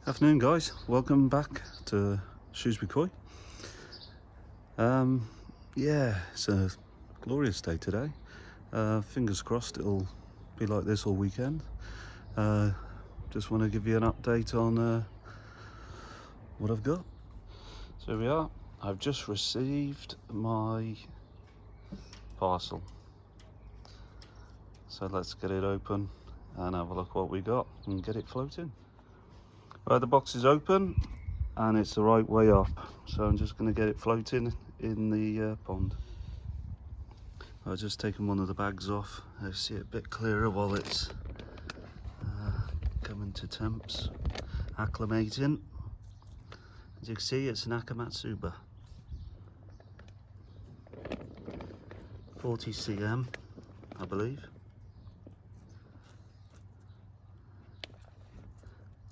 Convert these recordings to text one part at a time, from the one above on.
Afternoon guys, welcome back to Shrewsbury Quay. Yeah, it's a glorious day today. Fingers crossed it'll be like this all weekend. Just want to give you an update on what I've got. So here we are. I've just received my parcel. So let's get it open and have a look what we got and get it floating. Right, the box is open and it's the right way up, so I'm just going to get it floating in the pond. I've just taken one of the bags off. I see it a bit clearer while it's coming to temps, acclimating. As you can see, it's an Akamatsuba 40 cm, I believe.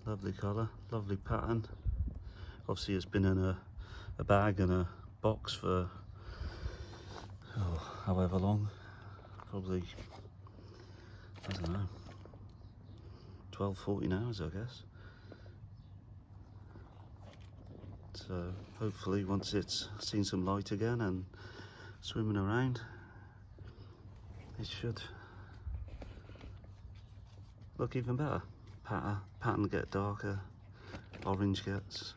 Lovely colour, lovely pattern. Obviously it's been in a bag and a box for however long, probably, I don't know, 12-14 hours I guess. So hopefully once it's seen some light again and swimming around, it should look even better. Pattern get darker, orange gets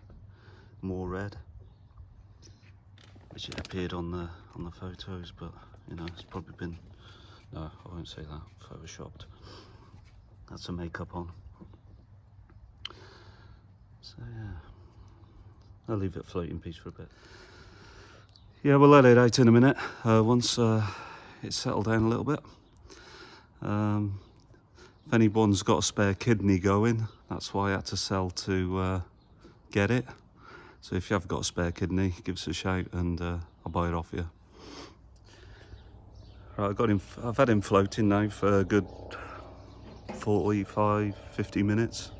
more red, which it appeared on the photos, but you know, it's probably been, no, I won't say that, photoshopped. That's some makeup on. So yeah, I'll leave it floating in peace for a bit. Yeah, we'll let it out in a minute once it's settled down a little bit. If anyone's got a spare kidney going, that's why I had to sell to get it. So if you have got a spare kidney, give us a shout and I'll buy it off you. Right, I've had him floating now for a good 45-50 minutes.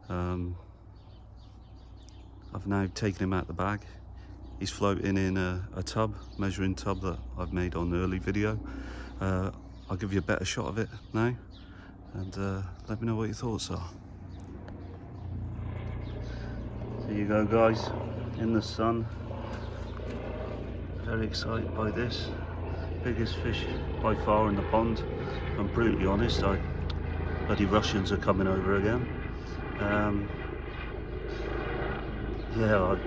I've now taken him out the bag. He's floating in a tub, measuring tub that I've made on the early video. I'll give you a better shot of it now and let me know what your thoughts are. There you go guys, in the sun. Very excited by this. Biggest fish by far in the pond. If I'm brutally honest, bloody Russians are coming over again. Yeah,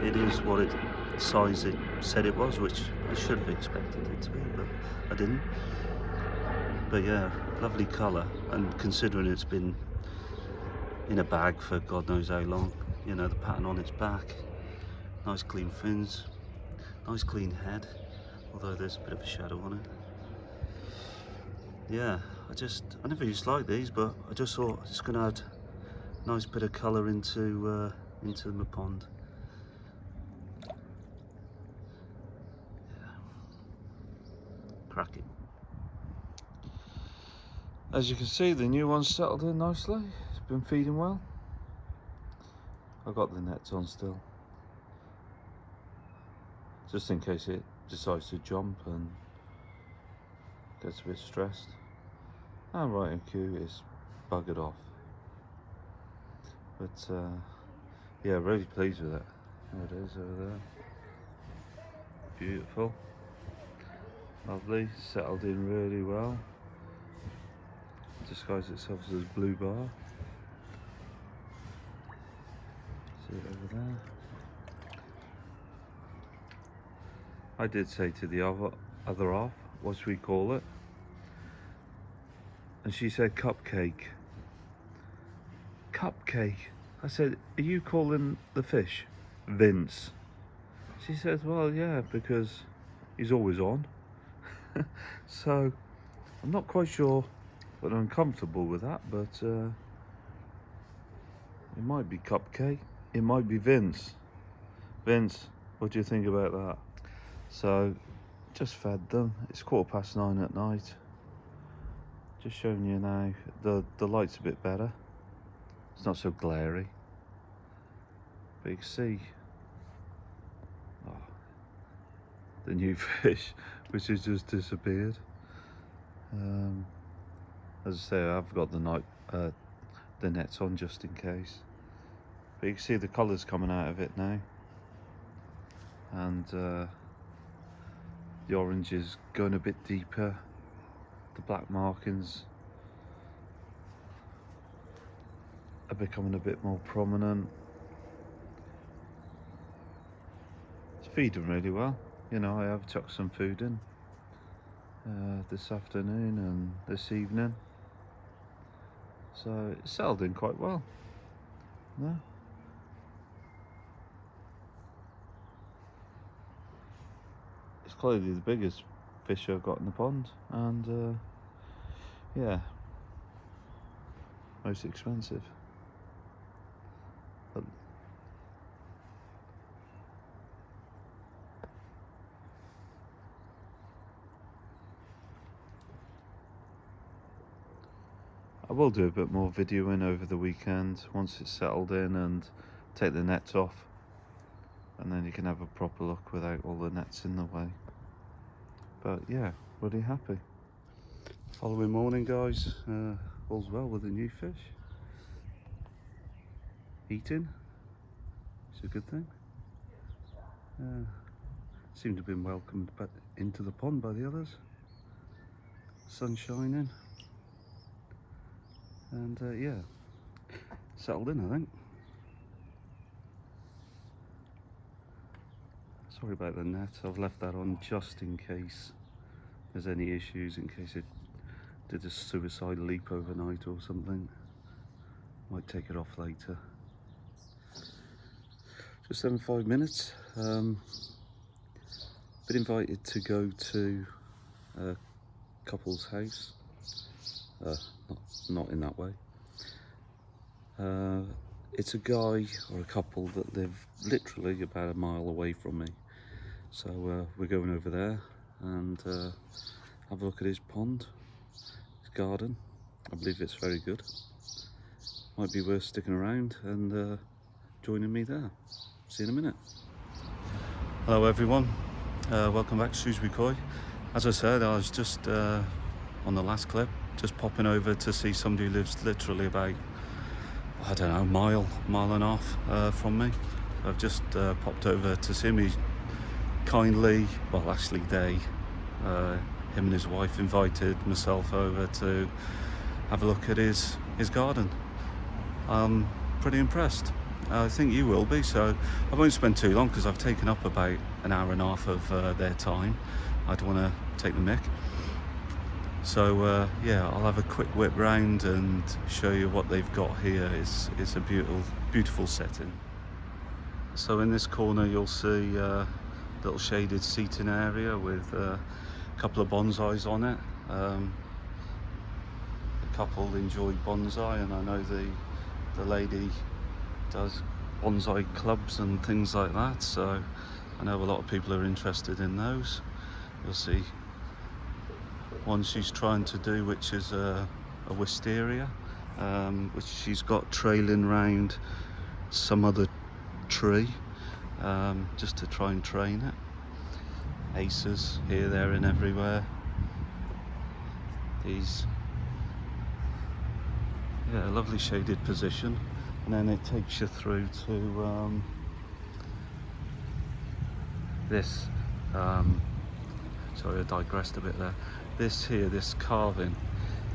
it is what it size it said it was, which I should have expected it to be, but I didn't. But yeah, lovely colour, and considering it's been in a bag for God knows how long, you know, the pattern on its back, nice clean fins, nice clean head, although there's a bit of a shadow on it. Yeah, I never used to like these, but I just thought it's going to add a nice bit of colour into my pond. Yeah, cracking. As you can see, the new one's settled in nicely. It's been feeding well. I've got the nets on still, just in case it decides to jump and gets a bit stressed. And right in cue, it's buggered off. But yeah, really pleased with it. There it is over there. Beautiful. Lovely, settled in really well. Disguised itself as a blue bar. See it over there. I did say to the other half, what should we call it? And she said cupcake. Cupcake. I said, are you calling the fish Vince? She said, well, yeah, because he's always on. So I'm not quite sure but uncomfortable with that. But it might be Cupcake, it might be Vince. Vince, what do you think about that? So, just fed them. It's 9:15 at night. Just showing you now. The light's a bit better. It's not so glary. But you can see the new fish, which has just disappeared. As I say, I've got the nets on just in case. But you can see the colours coming out of it now, and the orange is going a bit deeper. The black markings are becoming a bit more prominent. It's feeding really well. You know, I have chucked some food in this afternoon and this evening, so it's settled in quite well. Yeah. It's clearly the biggest fish I've got in the pond, and yeah, most expensive. But I will do a bit more videoing over the weekend once it's settled in, and take the nets off, and then you can have a proper look without all the nets in the way. But yeah, really happy. Following morning, guys, all's well with the new fish. Eating, it's a good thing. Seem to have been welcomed back into the pond by the others. Sun shining, and yeah, settled in, I think. Sorry about the net, I've left that on just in case there's any issues, in case it did a suicide leap overnight or something. Might take it off later. Just 5 minutes. Been invited to go to a couple's house. Not in that way. It's a guy or a couple that live literally about a mile away from me. So we're going over there and have a look at his pond, his garden. I believe it's very good. Might be worth sticking around and joining me there. See you in a minute. Hello everyone, welcome back to Shrewsbury Quay. As I said, I was just on the last clip, just popping over to see somebody who lives literally about, I don't know, mile and a half from me. I've just popped over to see him. He kindly, well actually they, him and his wife invited myself over to have a look at his garden. I'm pretty impressed. I think you will be, so I won't spend too long because I've taken up about an hour and a half of their time. I don't want to take the mick. So yeah, I'll have a quick whip round and show you what they've got here. It's a beautiful setting. So in this corner you'll see a little shaded seating area with a couple of bonsais on it. The couple enjoy bonsai, and I know the lady does bonsai clubs and things like that, so I know a lot of people are interested in those. You'll see one she's trying to do, which is a wisteria, which she's got trailing round some other tree, just to try and train it. Aces here, there and everywhere. These, yeah, a lovely shaded position. And then it takes you through to this, sorry I digressed a bit there. This here, this carving,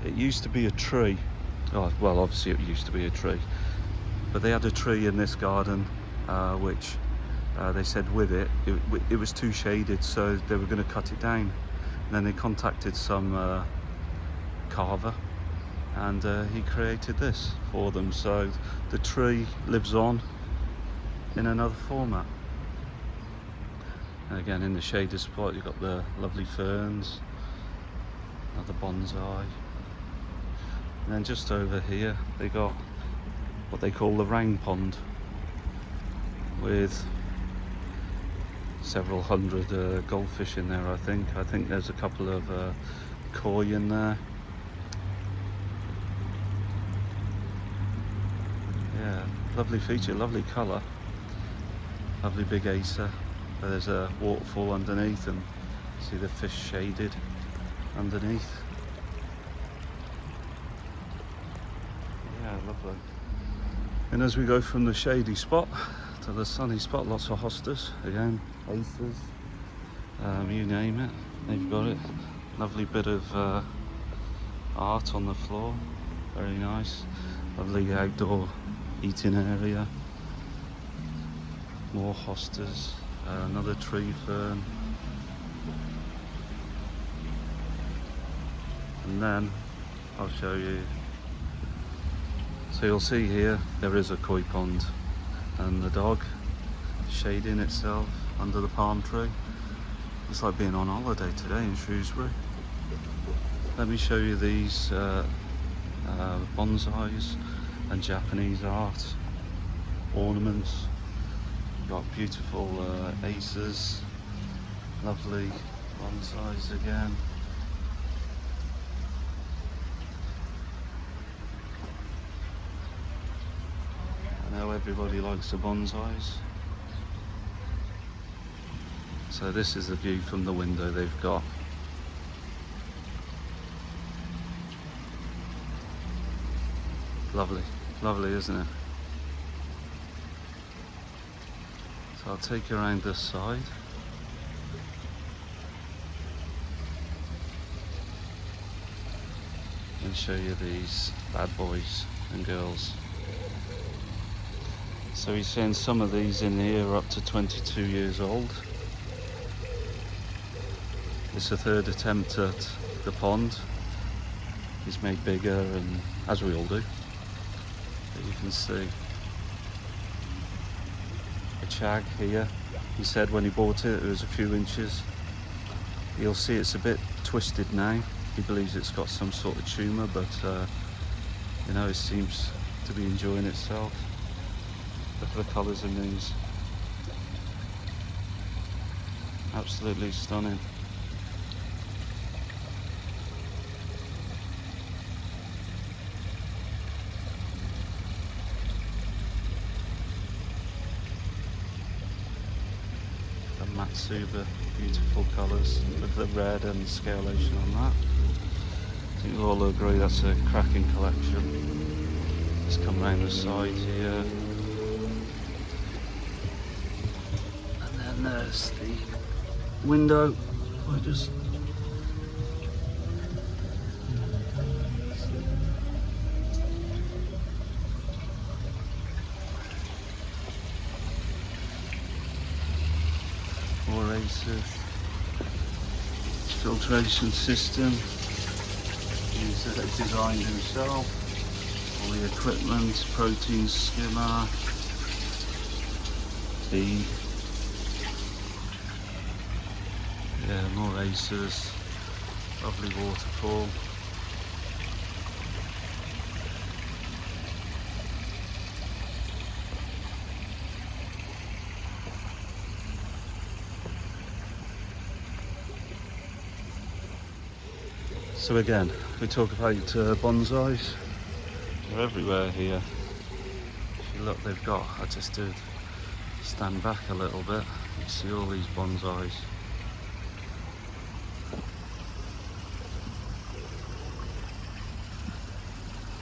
it used to be a tree. Oh, well obviously it used to be a tree, but they had a tree in this garden which they said with it was too shaded, so they were going to cut it down. And then they contacted some carver, and he created this for them, so the tree lives on in another format. And again, in the shaded spot you've got the lovely ferns, another bonsai. And then just over here they got what they call the Rang Pond, with several hundred goldfish in there. I think there's a couple of koi in there. Yeah, lovely feature, lovely colour, lovely big acer. There's a waterfall underneath, and see the fish shaded underneath. Yeah, lovely. And as we go from the shady spot to the sunny spot, lots of hostas again, acers, you name it, they've got it. Lovely bit of art on the floor, very nice. Lovely outdoor eating area, more hostas, another tree fern, and then I'll show you. So you'll see here there is a koi pond, and the dog shading itself under the palm tree. It's like being on holiday today in Shrewsbury. Let me show you these bonsais and Japanese art ornaments. You've got beautiful acers, lovely bonsais again. I know everybody likes the bonsais. So this is the view from the window they've got. Lovely, lovely, isn't it? So I'll take you around this side. And show you these bad boys and girls. So he's saying some of these in here are up to 22 years old. It's the third attempt at the pond. He's made bigger, and as we all do. But you can see a chag here. He said when he bought it, it was a few inches. You'll see it's a bit twisted now. He believes it's got some sort of tumour, but you know, it seems to be enjoying itself. Look at the colours in these. Absolutely stunning. The Matsuba, beautiful colours. Look at the red and scalation on that. I think we'll all agree that's a cracking collection. Just come round the side here. And then there's the window. I just more acers. Filtration system. He's designed himself. All the equipment, protein skimmer, feed. Yeah, more acers. Lovely waterfall. So again, we talk about bonsais. They're everywhere here. If you look, they've got, I just did stand back a little bit. You see all these bonsais.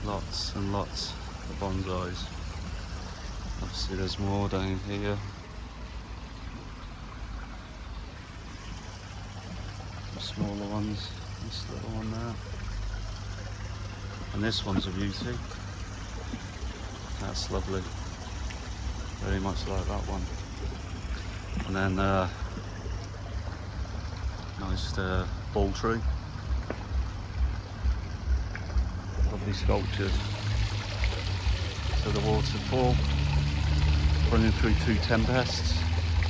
Lots and lots of bonsais. Obviously there's more down here. The smaller ones. This little one there. And this one's a beauty. That's lovely. Very much like that one. And then nice ball tree. Lovely sculptures. So the waterfall running through 2 tempests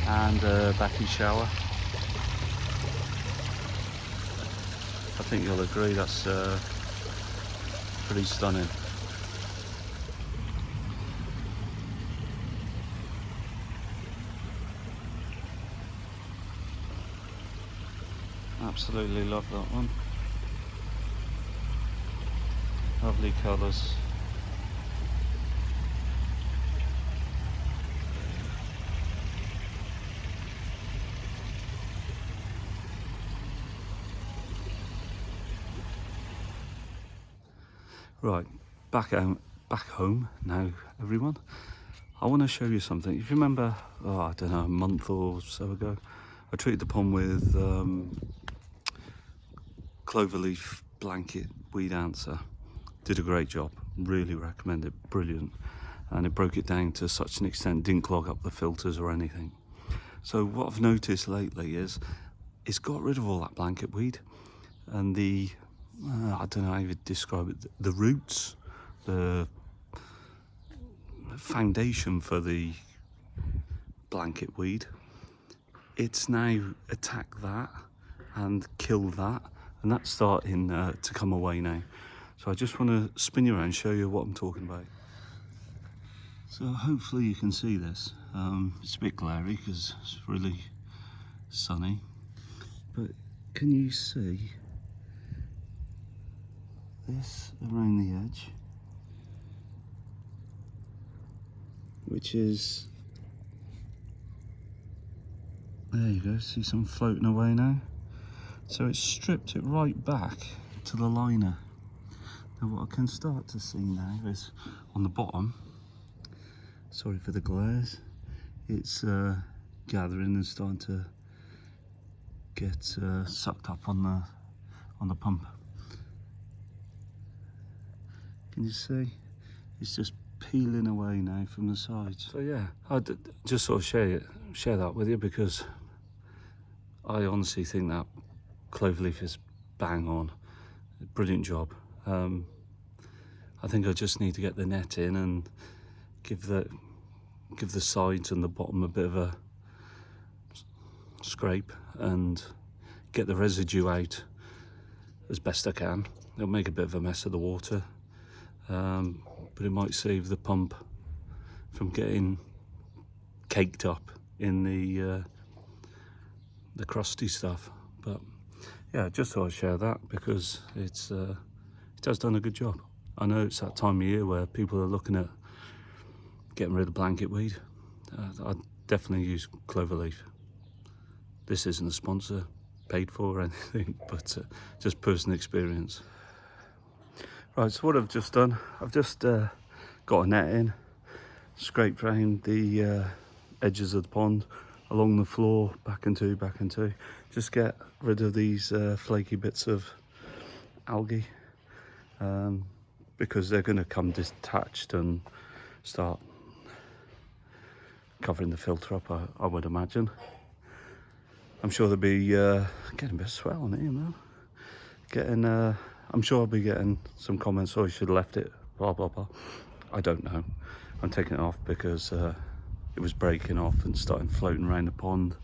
and a Baki shower. I think you'll agree that's Pretty stunning. Absolutely love that one. Lovely colours. Right, back home now, everyone. I want to show you something. If you remember, I don't know, a month or so ago, I treated the pond with cloverleaf blanket weed answer. Did a great job. Really recommend it. Brilliant. And it broke it down to such an extent, didn't clog up the filters or anything. So what I've noticed lately is it's got rid of all that blanket weed and the I don't know how you would describe it, the roots, the foundation for the blanket weed. It's now attacked that and killed that, and that's starting to come away now. So I just want to spin you around and show you what I'm talking about. So hopefully you can see this. It's a bit glary because it's really sunny, but can you see this around the edge, which is, there you go, see some floating away now. So it's stripped it right back to the liner. Now what I can start to see now is on the bottom, sorry for the glares, it's gathering and starting to get sucked up on the pump. Can you see? It's just peeling away now from the sides. So yeah, I'd just sort of share that with you because I honestly think that cloverleaf is bang on. Brilliant job. I think I just need to get the net in and give the sides and the bottom a bit of a scrape and get the residue out as best I can. It'll make a bit of a mess of the water. But it might save the pump from getting caked up in the crusty stuff. But yeah, just thought I'd share that because it has done a good job. I know it's that time of year where people are looking at getting rid of blanket weed. I'd definitely use cloverleaf. This isn't a sponsor, paid for or anything, but just personal experience. Right, so what I've just done, I've just got a net in, scraped around the edges of the pond, along the floor, back and two, just get rid of these flaky bits of algae, because they're going to come detached and start covering the filter up, I would imagine. I'm sure they'll be getting a bit of swell on it, you know, I'm sure I'll be getting some comments, oh, you should have left it, blah, blah, blah. I don't know. I'm taking it off because it was breaking off and starting floating around the pond.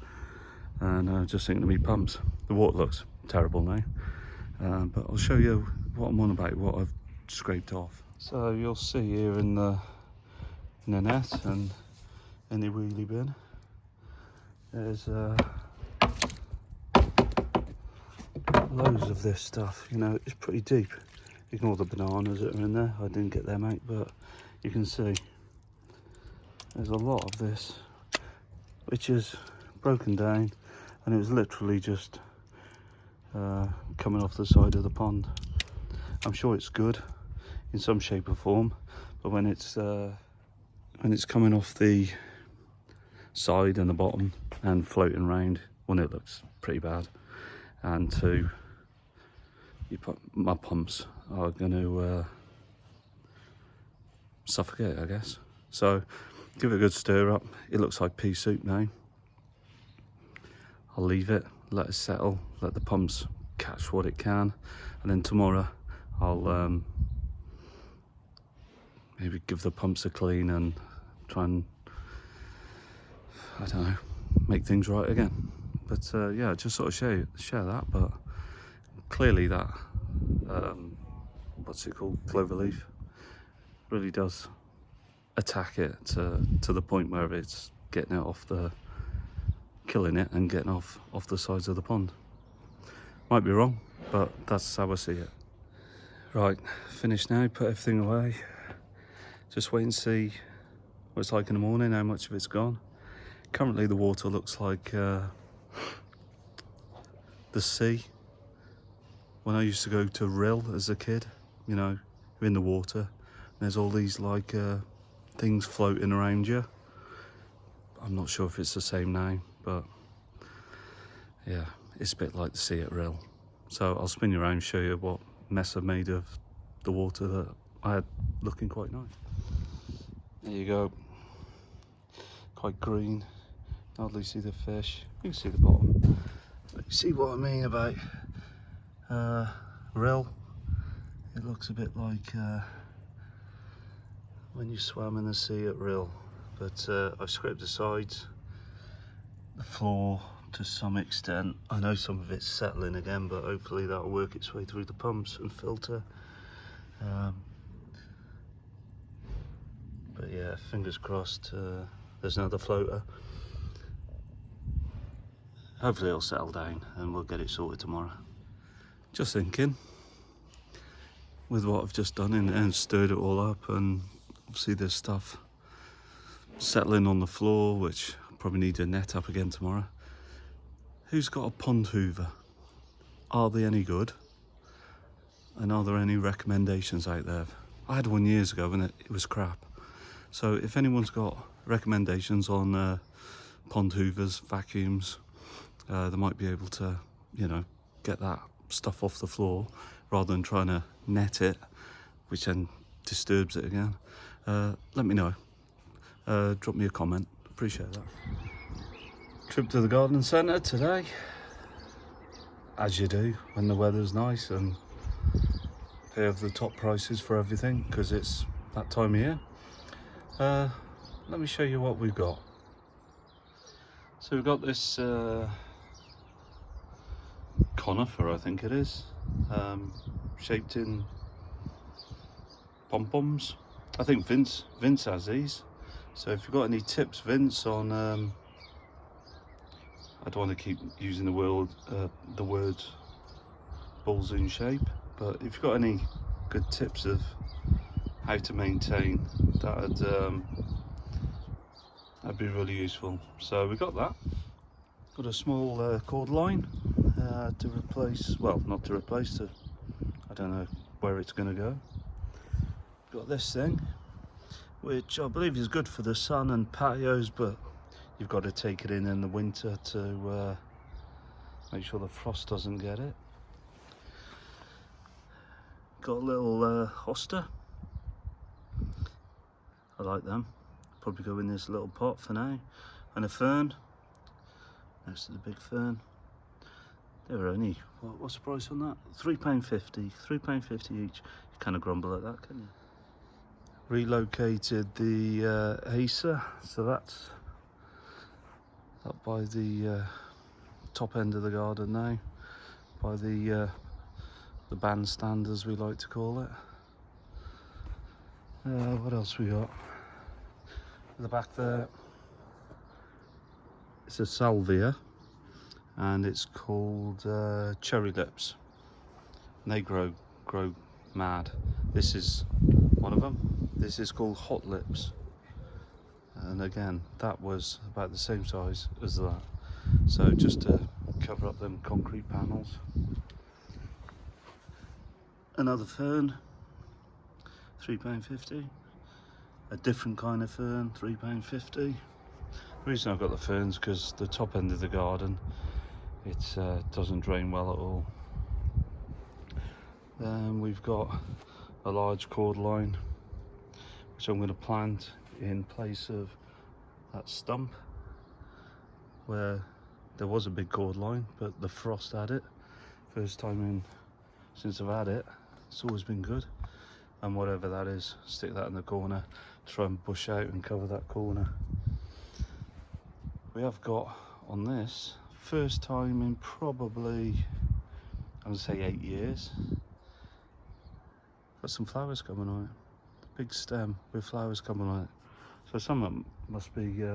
And just thinking of me pumps. The water looks terrible now. But I'll show you what I'm on about, what I've scraped off. So you'll see here in the net and in the wheelie bin, there's loads of this stuff. You know, it's pretty deep. Ignore the bananas that are in there, I didn't get them out, but you can see there's a lot of this which is broken down, and it was literally just coming off the side of the pond. I'm sure it's good in some shape or form, but when it's coming off the side and the bottom and floating around, one, it looks pretty bad, and two, my pumps are going to suffocate, I guess. So give it a good stir up. It looks like pea soup now. I'll leave it, let it settle, let the pumps catch what it can, and then tomorrow I'll maybe give the pumps a clean and try and, I don't know, make things right again. But yeah, just sort of share that. But clearly that what's it called, cloverleaf, really does attack it to the point where it's getting it off the, killing it and getting off the sides of the pond. Might be wrong, but that's how I see it. Right, finished now, put everything away. Just wait and see what it's like in the morning, how much of it's gone. Currently the water looks like the sea. When I used to go to Rill as a kid, you know, you're in the water, and there's all these like things floating around you. I'm not sure if it's the same now, but yeah, it's a bit like the sea at Rill. So I'll spin you around, show you what mess I've made of the water that I had looking quite nice. There you go, quite green, hardly see the fish, you can see the bottom. But you see what I mean about Rill? It looks a bit like when you swam in the sea at Rill, but I've scraped the sides, the floor to some extent. I know some of it's settling again, but hopefully that'll work its way through the pumps and filter. But yeah, fingers crossed there's another floater. Hopefully it'll settle down and we'll get it sorted tomorrow. Just thinking, with what I've just done and stirred it all up, and obviously there's stuff settling on the floor, which I'll probably need to net up again tomorrow. Who's got a pond hoover? Are they any good? And are there any recommendations out there? I had one years ago and it was crap. So if anyone's got recommendations on pond hoovers, vacuums, they might be able to, you know, get that stuff off the floor rather than trying to net it, which then disturbs it again. Let me know. Drop me a comment. Appreciate that. Trip to the garden centre today, as you do when the weather's nice, and pay over the top prices for everything because it's that time of year. Let me show you what we've got. So we've got this conifer, I think it is, shaped in pom-poms. I think Vince has these. So if you've got any tips, Vince, on I don't want to keep using the word balls in shape, but if you've got any good tips of how to maintain, that'd be really useful. So we got that. Got a small cord line to replace, well, not to replace, to, I don't know where it's going to go. Got this thing, which I believe is good for the sun and patios, but you've got to take it in the winter to make sure the frost doesn't get it. Got a little hosta. I like them. Probably go in this little pot for now. And a fern next to the big fern. They were only, what's the price on that? £3.50. £3.50 each. You kind of grumble at that, can you? Relocated the Acer, so that's up by the top end of the garden now, by the bandstand, as we like to call it. What else we got? At the back there, it's a salvia, and it's called cherry lips. And they grow mad. This is one of them. This is called hot lips, and again that was about the same size as that. So just to cover up them concrete panels. Another fern, £3.50. A different kind of fern, £3.50. The reason I've got the ferns because the top end of the garden, it doesn't drain well at all. Then we've got a large cord line, which I'm going to plant in place of that stump where there was a big cord line, but the frost had it. First time in since I've had it. It's always been good. And whatever that is, stick that in the corner, try and bush out and cover that corner. We have got on this, first time in probably, I'm gonna say 8 years, got some flowers coming on it. Big stem with flowers coming on it. So someone must be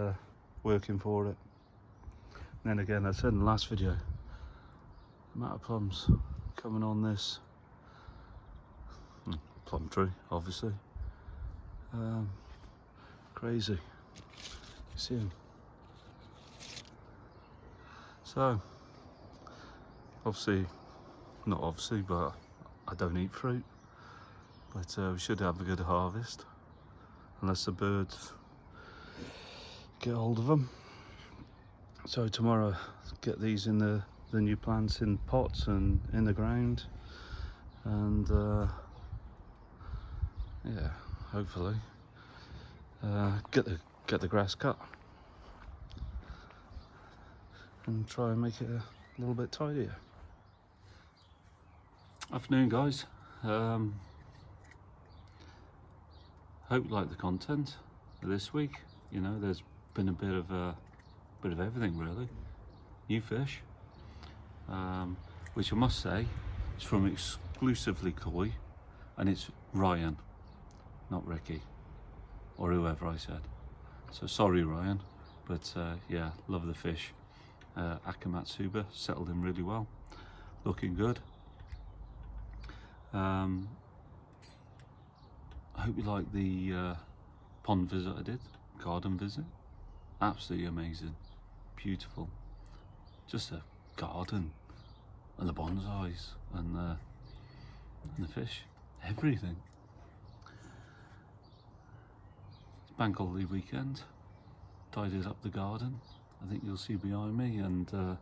working for it. And then again, I said in the last video, the amount of plums coming on this plum tree, obviously. Crazy. You see them. So, obviously, not obviously, but I don't eat fruit. But we should have a good harvest, unless the birds get hold of them. So tomorrow, get these in the new plants in pots and in the ground, and yeah, hopefully get the grass cut and try and make it a little bit tidier. Afternoon, guys. Hope you like the content this week. You know, there's been a bit of everything really. New fish, which I must say is from exclusively Koi, and it's Ryan, not Ricky, or whoever I said. So sorry, Ryan, but yeah, love the fish. Akamatsuba settled in really well, looking good. I hope you like the pond visit I did, garden visit. Absolutely amazing, beautiful. Just a garden, and the bonsais, and the fish, everything. It's bank holiday weekend. Tidied up the garden. I think you'll see behind me, and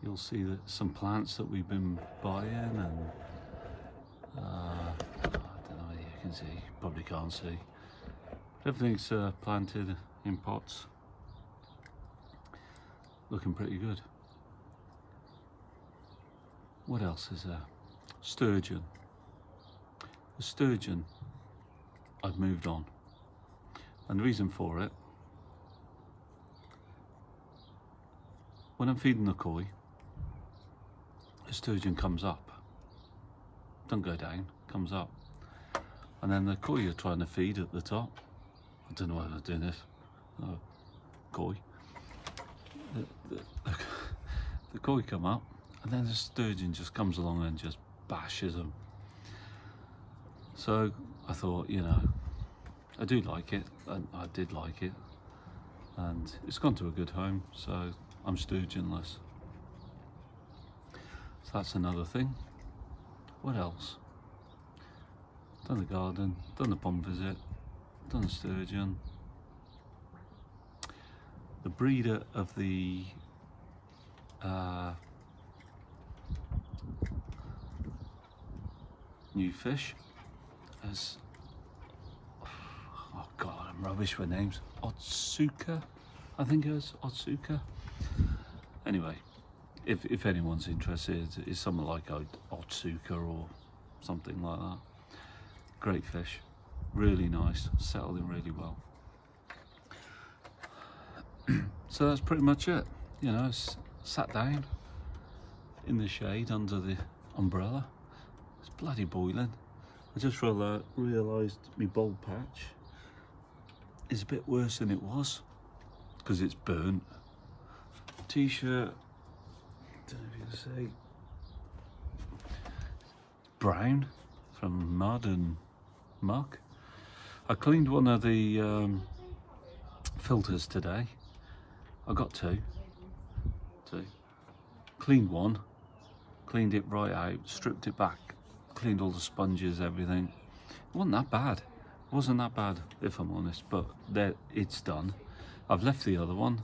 you'll see that some plants that we've been buying, and I don't know whether you can see, probably can't see. Everything's planted in pots, looking pretty good. What else is there? Sturgeon. The sturgeon, I've moved on, and the reason for it, when I'm feeding the koi, the sturgeon comes up, don't go down, comes up, and then the koi are trying to feed at the top. I don't know why they're doing this. Koi. The koi come up, and then the sturgeon just comes along and just bashes them. So I thought, you know, I do like it, and I did like it, and it's gone to a good home, so I'm sturgeonless. So that's another thing. What else? Done the garden, done the pond visit, done the sturgeon. The breeder of the new fish as, oh god, I'm rubbish with names. Otsuka, I think it was Otsuka. Anyway, if anyone's interested, it's something like Otsuka or something like that. Great fish, really nice, settled in really well. So that's pretty much it. You know, sat down in the shade under the umbrella. It's bloody boiling. I just realised my bulb patch is a bit worse than it was because it's burnt. T-shirt, don't know if you can see, brown from mud and muck. I cleaned one of the filters today. I got two. Cleaned one, cleaned it right out, stripped it back, cleaned all the sponges, everything. It wasn't that bad. It wasn't that bad, if I'm honest, but it's done. I've left the other one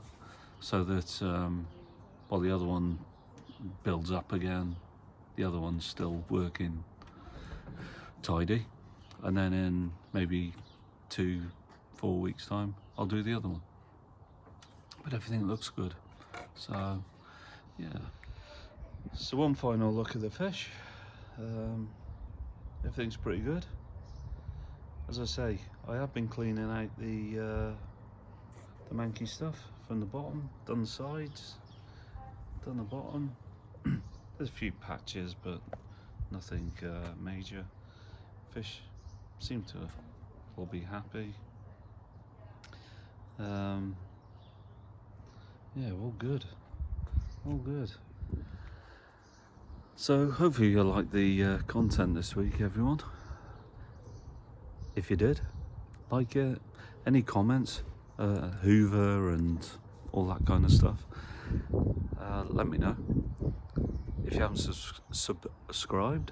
so that while the other one builds up again, the other one's still working tidy, and then in maybe 2-4 weeks time I'll do the other one. But everything looks good, so yeah. So one final look at the fish. Everything's pretty good. As I say, I have been cleaning out the manky stuff from the bottom, done the sides, done the bottom. There's a few patches, but nothing major. Fish seem to all be happy. Yeah, all good. All good. So hopefully you like the content this week, everyone. If you did, like it. Any comments, Hoover and all that kind of stuff, let me know. If you haven't subscribed,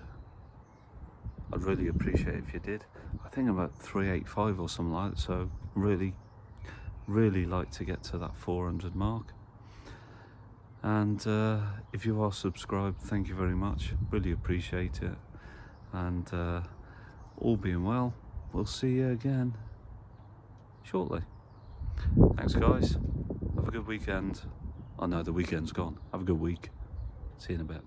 I'd really appreciate it if you did. I think I'm at 385 or something like that, so really like to get to that 400 mark. And if you are subscribed, thank you very much. Really appreciate it. And all being well, we'll see you again shortly. Thanks, guys. Have a good weekend. Oh no, the weekend's gone. Have a good week. See you in a bit.